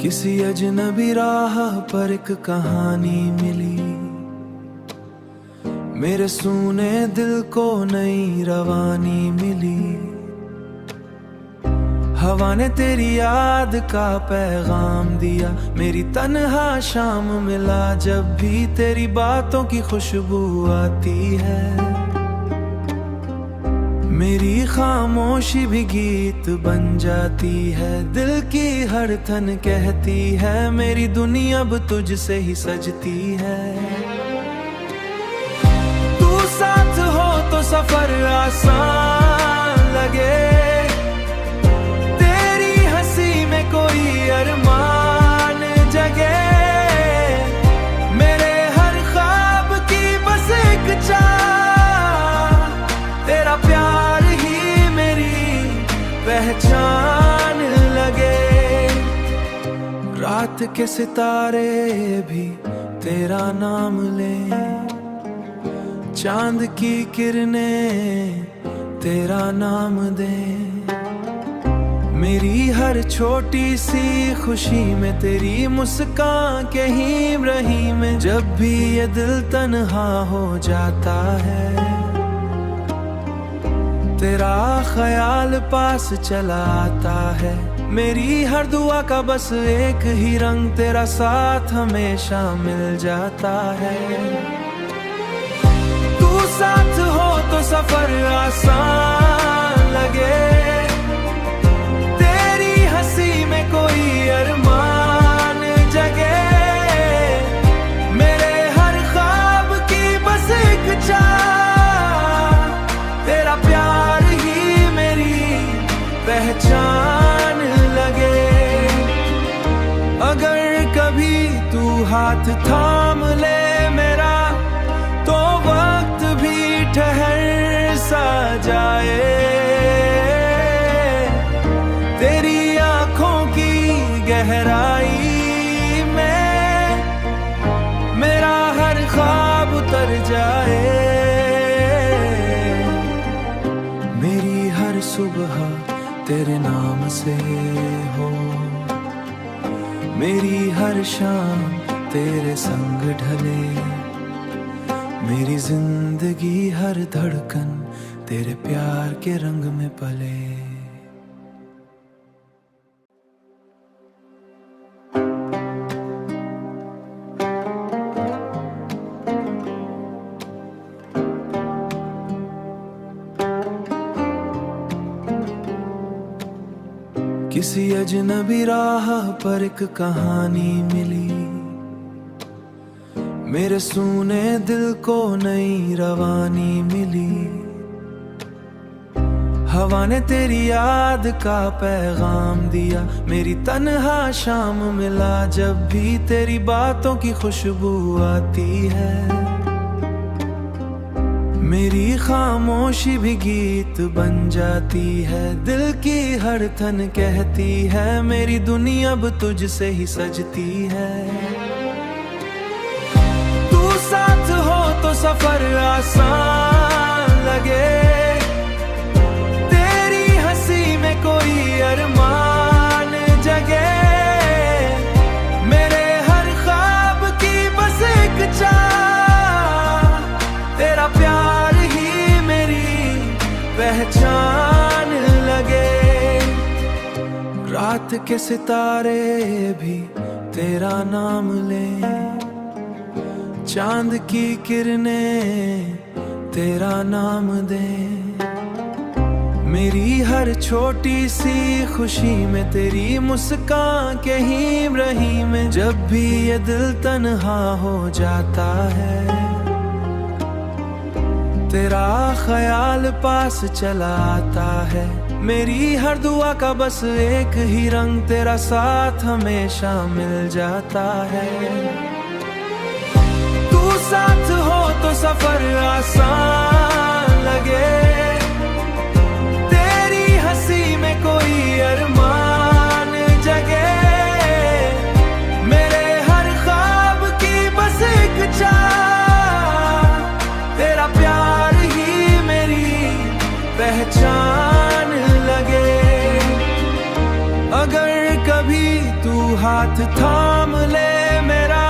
किसी अजनबी राह पर एक कहानी मिली, मेरे सूने दिल को नई रवानी मिली। हवा ने तेरी याद का पैगाम दिया, मेरी तन्हा शाम मिला जब भी तेरी बातों की खुशबू आती है। मेरी खामोशी भी गीत बन जाती है, दिल की हर थन कहती है मेरी दुनिया अब तुझसे ही सजती है। तू साथ हो तो सफर आसान लगे, तेरी हंसी में कोई अरमान जगे। मेरे हर ख्वाब की बस एक चाह, तेरा प्यार ही मेरी पहचान लगे। रात के सितारे भी तेरा नाम ले, चांद की किरणें तेरा नाम दे। मेरी हर छोटी सी खुशी में तेरी मुस्कान के हीम रहीम में, जब भी ये दिल तन्हा हो जाता है तेरा ख्याल पास चला आता है। मेरी हर दुआ का बस एक ही रंग, तेरा साथ हमेशा मिल जाता है। तू साथ हो तो सफर आसान लगे, तेरी हंसी में कोई अरमान जगे। मेरे हर ख्वाब की बस एक चाह, तेरा प्यार ही मेरी पहचान लगे। अगर कभी तू हाथ थाम ले मेरा, तो वक्त भी ठहर सा जाए। तेरी आंखों की गहराई में मेरा हर ख्वाब उतर जाए। मेरी हर सुबह तेरे नाम से हो, मेरी हर शाम तेरे संग ढले। मेरी जिंदगी हर धड़कन तेरे प्यार के रंग में पले। किसी अजनबी राह पर एक कहानी मिली, मेरे सूने दिल को नई रवानी मिली। हवा ने तेरी याद का पैगाम दिया, मेरी तन्हा शाम मिला जब भी तेरी बातों की खुशबू आती है। मेरी खामोशी भी गीत बन जाती है, दिल की हर थन कहती है मेरी दुनिया अब तुझसे ही सजती है। तू साथ हो तो सफर आसान लगे, तेरी हंसी में कोई अरमान जगे। मेरे हर ख्वाब की बस एक चाह, तेरा प्यार ही मेरी पहचान लगे। रात के सितारे भी तेरा नाम ले, चांद की किरणें तेरा नाम दे। मेरी हर छोटी सी खुशी में तेरी मुस्कान के हीम रहीम में, जब भी ये दिल तन्हा हो जाता है तेरा ख्याल पास चला आता है। मेरी हर दुआ का बस एक ही रंग, तेरा साथ हमेशा मिल जाता है। तू साथ हो तो सफर आसान लगे, तेरी हंसी में कोई अरमान जगे। मेरे हर ख्वाब की बस एक चाह, तेरा प्यार ही मेरी पहचान लगे। अगर कभी तू हाथ थाम ले मेरा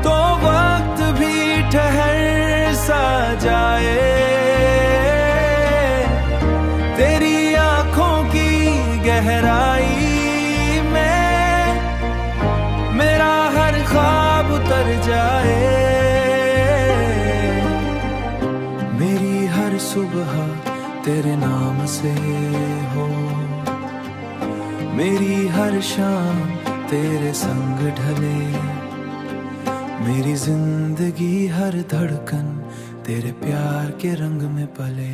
तो वक्त भी ठहर सा जाए। तेरी आंखों की गहराई में मेरा हर ख्वाब उतर जाए। मेरी हर सुबह तेरे नाम से हो, मेरी हर शाम तेरे संग ढले। मेरी जिंदगी हर धड़कन तेरे प्यार के रंग में पले।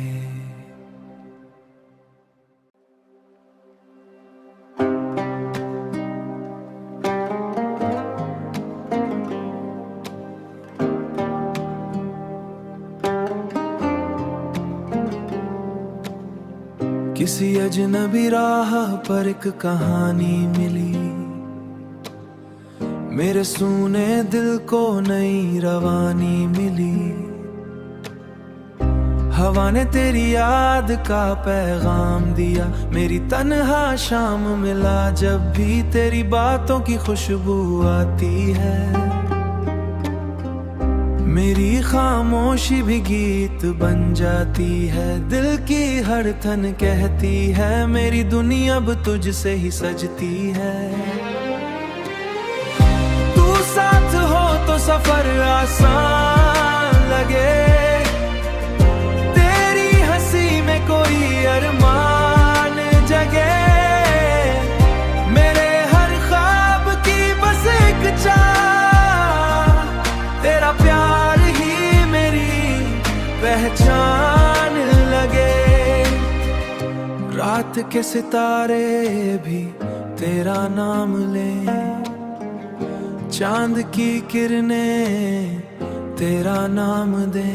किसी अजनबी राह पर एक कहानी मिली, मेरे सूने दिल को नई रवानी मिली। हवा ने तेरी याद का पैगाम दिया, मेरी तन्हा शाम मिला जब भी तेरी बातों की खुशबू आती है। मेरी खामोशी भी गीत बन जाती है, दिल की हर थन कहती है मेरी दुनिया अब तुझसे ही सजती है। तू साथ हो तो सफर आसान लगे, तेरी हंसी में कोई अरमान जगे। मेरे हर ख्वाब की बस एक चाह, तेरा प्यार पहचान लगे। रात के सितारे भी तेरा नाम ले, चांद की किरणें तेरा नाम दे।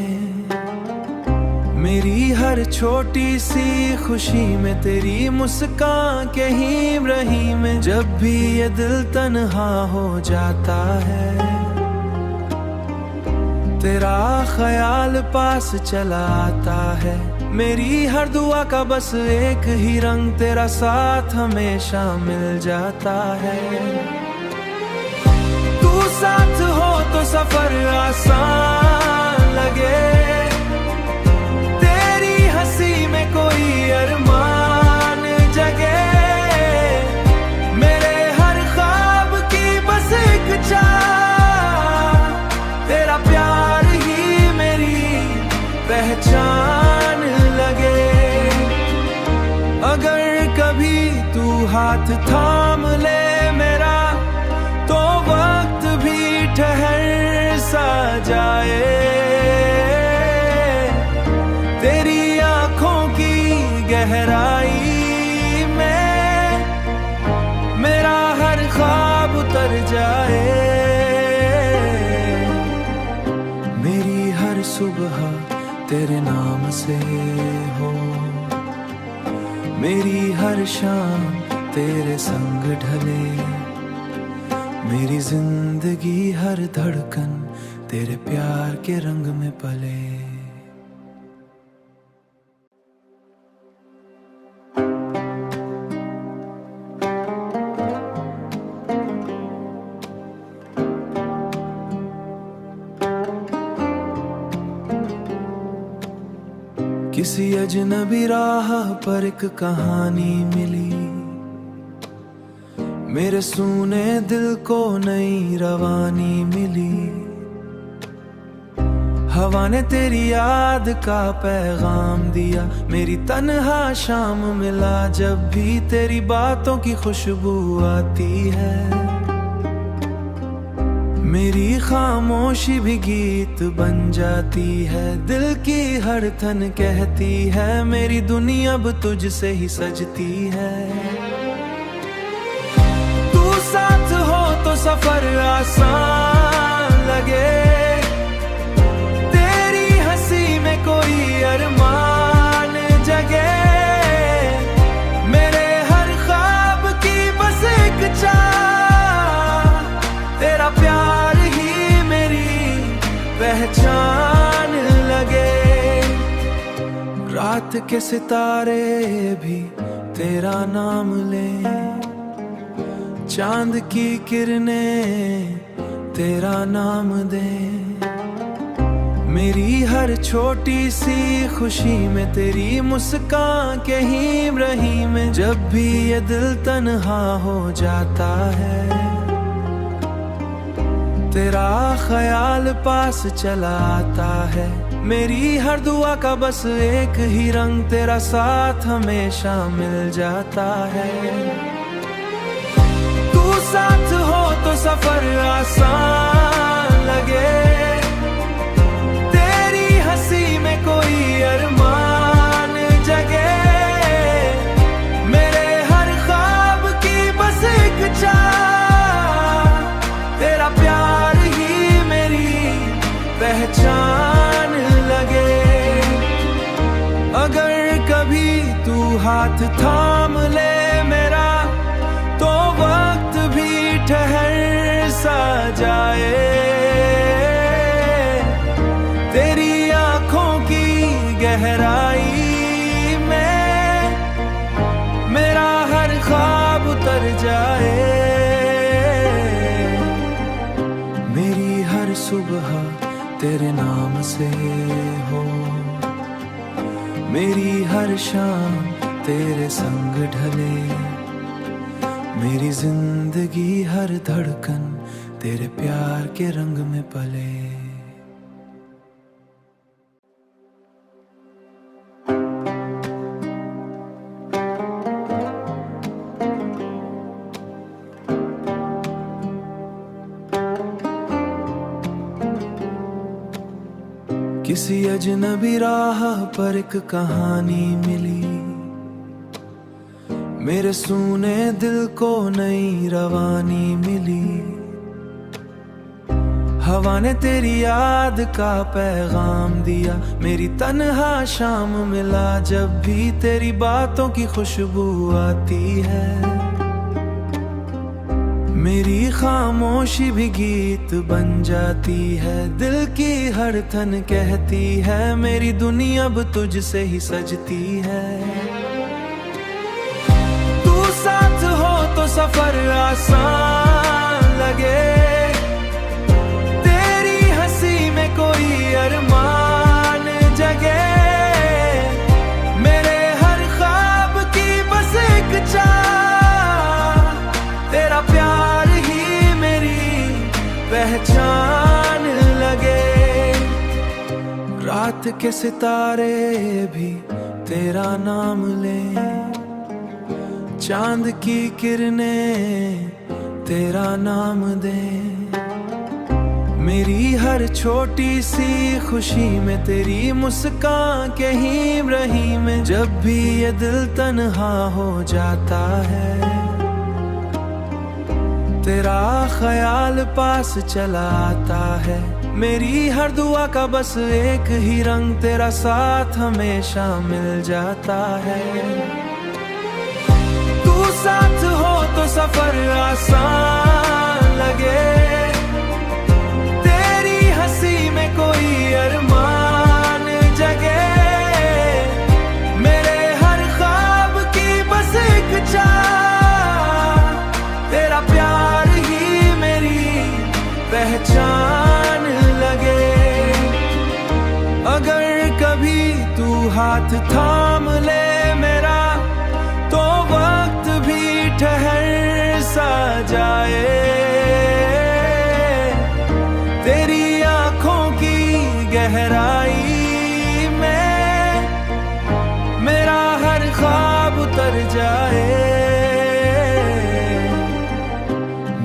मेरी हर छोटी सी खुशी में तेरी मुस्कान के हीम रही में। जब भी ये दिल तन्हा हो जाता है, तेरा ख्याल पास चला आता है। मेरी हर दुआ का बस एक ही रंग, तेरा साथ हमेशा मिल जाता है। तू साथ हो तो सफर आसान लगे, तेरी हंसी में कोई अरमान जगे। मेरे हर ख्वाब की बस एक चाह, तेरा प्यार ही मेरी पहचान लगे। अगर कभी तू हाथ थाम ले मेरा तो वक्त भी ठहर सा जाए। तेरी आंखों की गहराई में मेरा हर ख्वाब उतर जाए। मेरी हर सुबह तेरे नाम से हो, मेरी हर शाम तेरे संग ढले। मेरी जिंदगी हर धड़कन तेरे प्यार के रंग में पले। किसी अजनबी राह पर एक कहानी मिली, मेरे सूने दिल को नई रवानी मिली। हवा ने तेरी याद का पैगाम दिया, मेरी तन्हा शाम मिला जब भी तेरी बातों की खुशबू आती है। मेरी खामोशी भी गीत बन जाती है, दिल की हर थन कहती है मेरी दुनिया अब तुझसे ही सजती है। तू साथ हो तो सफर आसान लगे, तेरी हंसी में कोई अरमान जगे। मेरे हर ख्वाब की बस एक चाह, तेरा प्यार पहचान लगे। रात के सितारे भी तेरा नाम ले, चांद की किरणें तेरा नाम दे। मेरी हर छोटी सी खुशी में तेरी मुस्कान के हीम रही में। जब भी ये दिल तन्हा हो जाता है, तेरा ख्याल पास चला आता है। मेरी हर दुआ का बस एक ही रंग, तेरा साथ हमेशा मिल जाता है। तू साथ हो तो सफर आसान लगे, तेरी हंसी में कोई अरमान जगे। मेरे हर ख्वाब की बस एक चाह, तेरा प्यार ही मेरी पहचान लगे। अगर कभी तू हाथ थाम ले मेरा, तो वक्त भी ठहर सा जाए। तेरी आंखों की गहराई में मेरा हर ख्वाब उतर जाए। मेरी हर सुबह तेरे नाम से हो, मेरी हर शाम तेरे संग ढले। मेरी जिंदगी हर धड़कन तेरे प्यार के रंग में पले। किसी अजनबी राह पर एक कहानी मिली, मेरे सूने दिल को नई रवानी मिली। हवा ने तेरी याद का पैगाम दिया, मेरी तन्हा शाम मिला। जब भी तेरी बातों की खुशबू आती है, मेरी खामोशी भी गीत बन जाती है। दिल की हर थन कहती है, मेरी दुनिया अब तुझसे ही सजती है। तू साथ हो तो सफर आसान लगे, तेरी हंसी में कोई अरमान जगे। मेरे हर ख्वाब की बस एक चाह, तेरा प्यार ही मेरी पहचान लगे। रात के सितारे भी तेरा नाम ले, चांद की किरणें तेरा नाम दे। मेरी हर छोटी सी खुशी में तेरी मुस्कान के हीम रही में। जब भी ये दिल तन्हा हो जाता है, तेरा ख्याल पास चला आता है। मेरी हर दुआ का बस एक ही रंग, तेरा साथ हमेशा मिल जाता है। तू साथ हो तो सफर आसान लगे, तेरी हंसी में कोई अरमान जगे। मेरे हर ख्वाब की बस एक चाह, तेरा प्यार ही मेरी पहचान लगे। अगर कभी तू हाथ थाम ले मेरा, तो वक्त भी ठहर सा जाए। तेरी आंखों की गहराई में मेरा हर ख्वाब उतर जाए।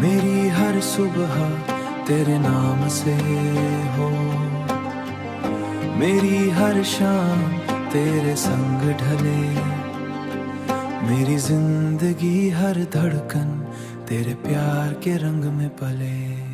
मेरी हर सुबह तेरे नाम से हो, मेरी हर शाम तेरे संग ढले। मेरी जिंदगी हर धड़कन तेरे प्यार के रंग में पले।